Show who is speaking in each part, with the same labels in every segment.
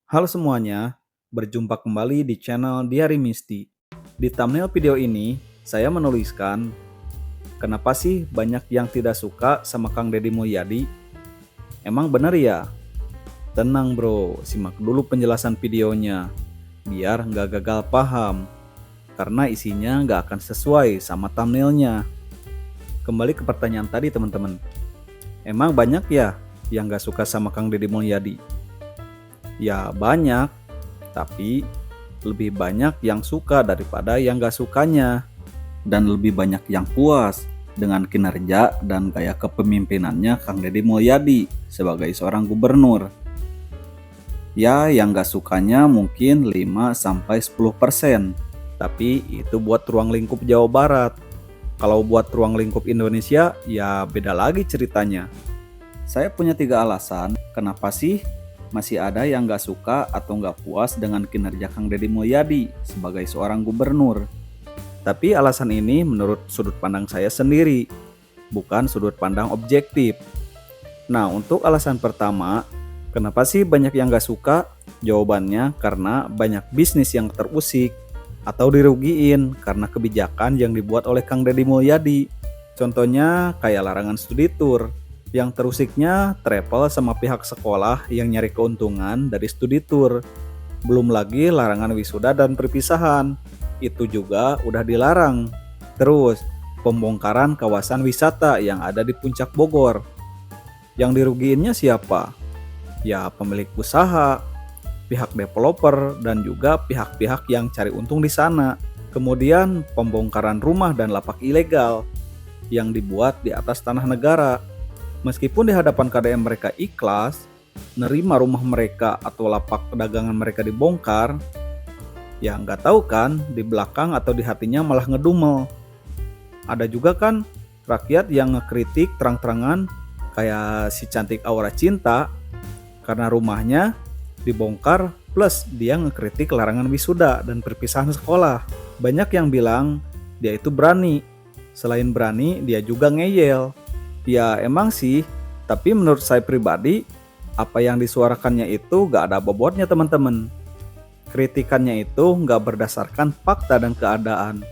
Speaker 1: Halo semuanya, berjumpa kembali di channel Diari Misti. Di thumbnail video ini, saya menuliskan, kenapa sih banyak yang tidak suka sama Kang Deddy Mulyadi? Emang bener ya? Tenang bro, simak dulu penjelasan videonya, biar nggak gagal paham, karena isinya nggak akan sesuai sama thumbnailnya. Kembali ke pertanyaan tadi teman-teman, emang banyak ya yang nggak suka sama Kang Deddy Mulyadi? Ya banyak, tapi lebih banyak yang suka daripada yang gak sukanya. Dan lebih banyak yang puas dengan kinerja dan gaya kepemimpinannya Kang Deddy Mulyadi sebagai seorang gubernur. Ya yang gak sukanya mungkin 5-10%, tapi itu buat ruang lingkup Jawa Barat. Kalau buat ruang lingkup Indonesia, ya beda lagi ceritanya. Saya punya 3 alasan kenapa sih masih ada yang gak suka atau gak puas dengan kinerja Kang Deddy Mulyadi sebagai seorang gubernur. Tapi alasan ini menurut sudut pandang saya sendiri, bukan sudut pandang objektif. Nah, untuk alasan pertama, kenapa sih banyak yang gak suka? Jawabannya karena banyak bisnis yang terusik atau dirugiin karena kebijakan yang dibuat oleh Kang Deddy Mulyadi. Contohnya kayak larangan studi tour. Yang terusiknya travel sama pihak sekolah yang nyari keuntungan dari studi tour. Belum lagi larangan wisuda dan perpisahan. Itu juga udah dilarang. Terus, pembongkaran kawasan wisata yang ada di Puncak Bogor. Yang dirugiinnya siapa? Ya pemilik usaha, pihak developer, dan juga pihak-pihak yang cari untung di sana. Kemudian, pembongkaran rumah dan lapak ilegal yang dibuat di atas tanah negara. Meskipun di hadapan KDM mereka ikhlas, nerima rumah mereka atau lapak pedagangan mereka dibongkar, ya nggak tahu kan di belakang atau di hatinya malah ngedumel. Ada juga kan rakyat yang ngekritik terang-terangan kayak si cantik Aura Cinta karena rumahnya dibongkar plus dia ngekritik larangan wisuda dan perpisahan sekolah. Banyak yang bilang dia itu berani. Selain berani, dia juga ngeyel. Ya emang sih, tapi menurut saya pribadi, apa yang disuarakannya itu gak ada bobotnya teman-teman. Kritikannya itu gak berdasarkan fakta dan keadaan.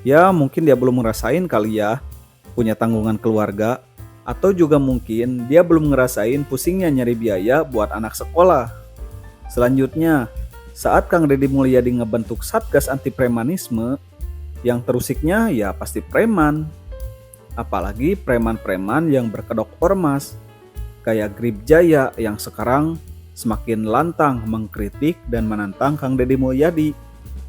Speaker 1: Ya mungkin dia belum ngerasain kali ya, punya tanggungan keluarga. Atau juga mungkin dia belum ngerasain pusingnya nyari biaya buat anak sekolah. Selanjutnya, saat Kang Deddy Mulyadi ngebentuk Satgas Anti Premanisme, yang terusiknya ya pasti preman. Apalagi preman-preman yang berkedok ormas, kayak Grip Jaya yang sekarang semakin lantang mengkritik dan menantang Kang Deddy Mulyadi.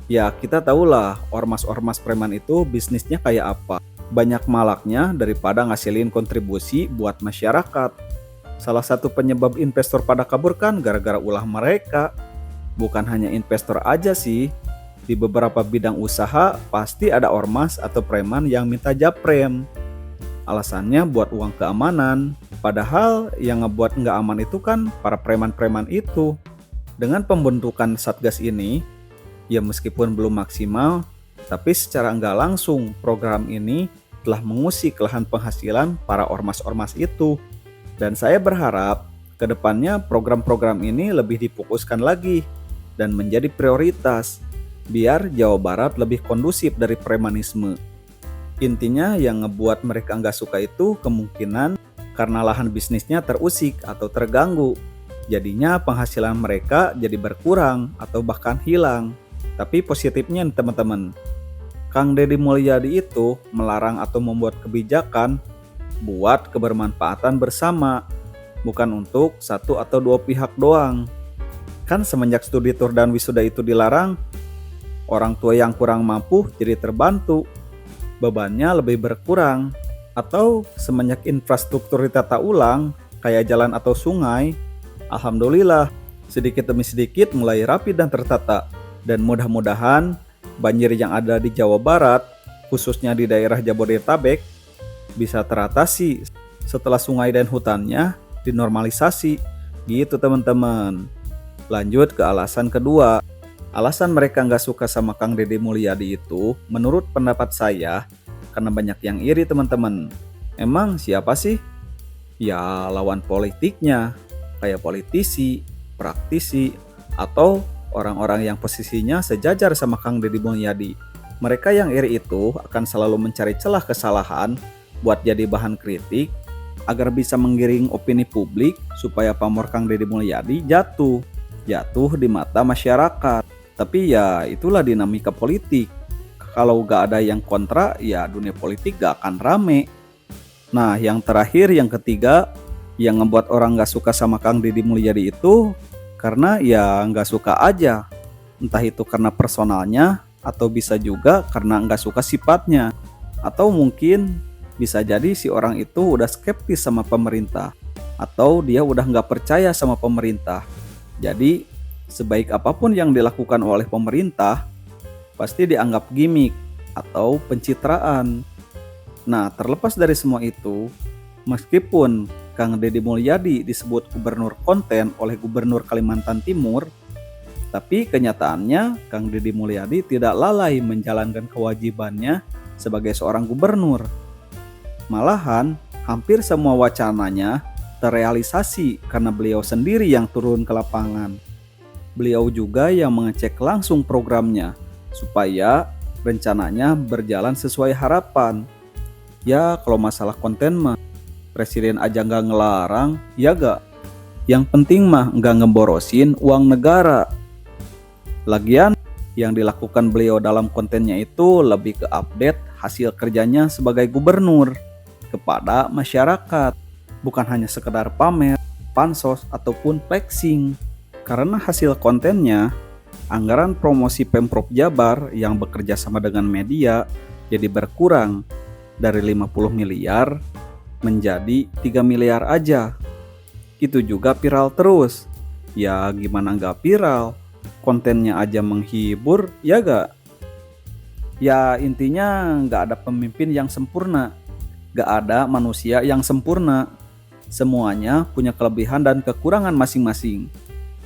Speaker 1: Ya kita tahulah ormas-ormas preman itu bisnisnya kayak apa. Banyak malaknya daripada ngasilin kontribusi buat masyarakat. Salah satu penyebab investor pada kabur kan gara-gara ulah mereka. Bukan hanya investor aja sih, di beberapa bidang usaha pasti ada ormas atau preman yang minta japrem. Alasannya buat uang keamanan, padahal yang ngebuat nggak aman itu kan para preman-preman itu. Dengan pembentukan Satgas ini, ya meskipun belum maksimal, tapi secara nggak langsung program ini telah mengusik lahan penghasilan para ormas-ormas itu. Dan saya berharap kedepannya program-program ini lebih difokuskan lagi dan menjadi prioritas, biar Jawa Barat lebih kondusif dari premanisme. Intinya yang ngebuat mereka nggak suka itu kemungkinan karena lahan bisnisnya terusik atau terganggu. Jadinya penghasilan mereka jadi berkurang atau bahkan hilang. Tapi positifnya nih teman-teman, Kang Deddy Mulyadi itu melarang atau membuat kebijakan buat kebermanfaatan bersama, bukan untuk satu atau dua pihak doang. Kan semenjak studi tour dan wisuda itu dilarang, orang tua yang kurang mampu jadi terbantu, bebannya lebih berkurang. Atau semenjak infrastruktur ditata ulang kayak jalan atau sungai, alhamdulillah sedikit demi sedikit mulai rapi dan tertata. Dan mudah-mudahan banjir yang ada di Jawa Barat, khususnya di daerah Jabodetabek, bisa teratasi setelah sungai dan hutannya dinormalisasi. Gitu teman-teman. Lanjut ke alasan kedua. Alasan mereka nggak suka sama Kang Deddy Mulyadi itu, menurut pendapat saya, karena banyak yang iri teman-teman. Emang siapa sih? Ya lawan politiknya, kayak politisi, praktisi, atau orang-orang yang posisinya sejajar sama Kang Deddy Mulyadi. Mereka yang iri itu akan selalu mencari celah kesalahan buat jadi bahan kritik agar bisa menggiring opini publik supaya pamor Kang Deddy Mulyadi jatuh di mata masyarakat. Tapi ya itulah dinamika politik. Kalau gak ada yang kontra, ya dunia politik gak akan rame. Nah, yang terakhir, yang ketiga, yang ngebuat orang gak suka sama Kang Deddy Mulyadi itu karena ya gak suka aja. Entah itu karena personalnya, atau bisa juga karena gak suka sifatnya. Atau mungkin bisa jadi si orang itu udah skeptis sama pemerintah, atau dia udah gak percaya sama pemerintah. Jadi, sebaik apapun yang dilakukan oleh pemerintah, pasti dianggap gimmick atau pencitraan. Nah, terlepas dari semua itu, meskipun Kang Deddy Mulyadi disebut gubernur konten oleh Gubernur Kalimantan Timur, tapi kenyataannya Kang Deddy Mulyadi tidak lalai menjalankan kewajibannya sebagai seorang gubernur. Malahan, hampir semua wacananya terrealisasi karena beliau sendiri yang turun ke lapangan. Beliau juga yang mengecek langsung programnya, supaya rencananya berjalan sesuai harapan. Ya kalau masalah konten mah, presiden aja nggak ngelarang, ya gak? Yang penting mah nggak ngeborosin uang negara. Lagian, yang dilakukan beliau dalam kontennya itu lebih ke update hasil kerjanya sebagai gubernur kepada masyarakat. Bukan hanya sekedar pamer, pansos, ataupun flexing. Karena hasil kontennya, anggaran promosi Pemprov Jabar yang bekerja sama dengan media jadi berkurang dari 50 miliar menjadi 3 miliar aja. Itu juga viral terus. Ya gimana nggak viral? Kontennya aja menghibur, ya gak? Ya intinya nggak ada pemimpin yang sempurna. Nggak ada manusia yang sempurna. Semuanya punya kelebihan dan kekurangan masing-masing.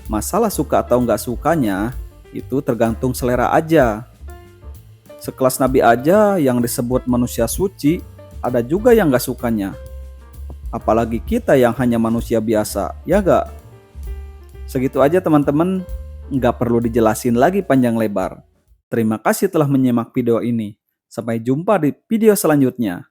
Speaker 1: Masalah suka atau nggak sukanya itu tergantung selera aja. Sekelas Nabi aja yang disebut manusia suci, ada juga yang nggak sukanya. Apalagi kita yang hanya manusia biasa, ya nggak? Segitu aja teman-teman, nggak perlu dijelasin lagi panjang lebar. Terima kasih telah menyimak video ini. Sampai jumpa di video selanjutnya.